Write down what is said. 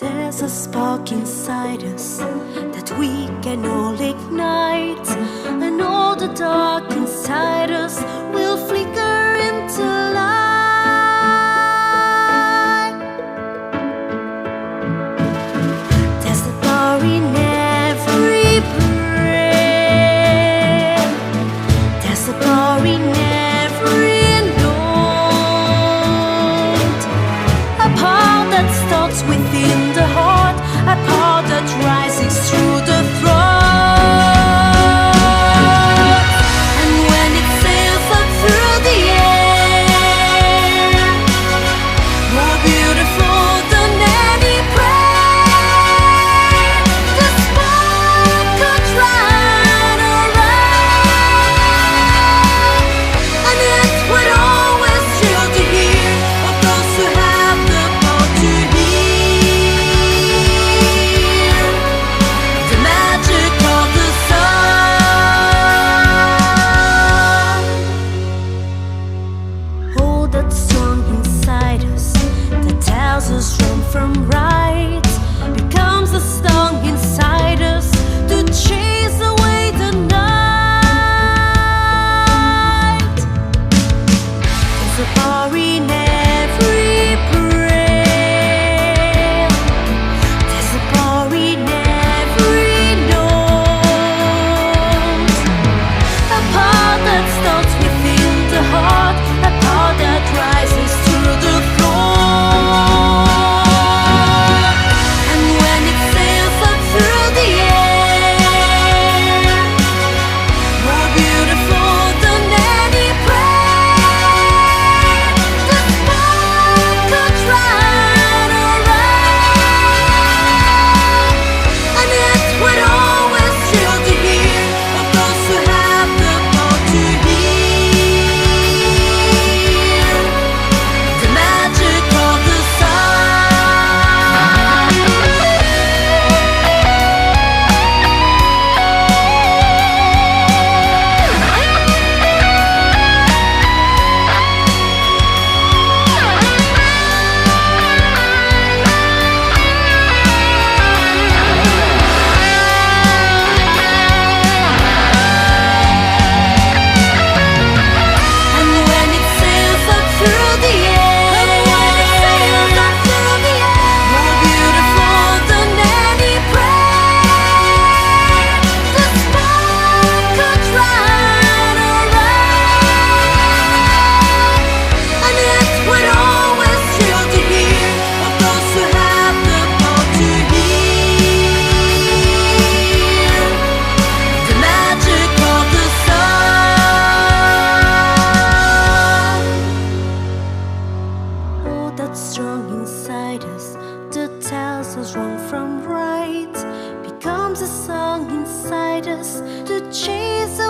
There's a spark inside us that we can all ignite, and all the dark inside us will flicker into light. There's a power in every breath. There's a power in every note. A power that starts within the heart, a power that rises through the throat. And when it sails up through the air, more beautiful than any prayer, the spark could run around, and it would always thrill to hear of those who have the power to hear the magic of the song. Oh, that song inside us that tells us wrong from right becomes a song inside us to chase away the night. There's a power in every breath. There's a power in every note. A power that starts within the heart, a power that rises through the floor. And when it sails up through the air, more beautiful than any prayer, the spark could run around, and it would always thrill to hear of those who have the power to hear the magic of the song. And when it sails up through the air, more beautiful than any prayer, the spark could run around, and it would always thrill to hear of those who have the power to hear the magic of the song. Oh, that's strong inside us that tells us wrong from right becomes a song inside us to chase away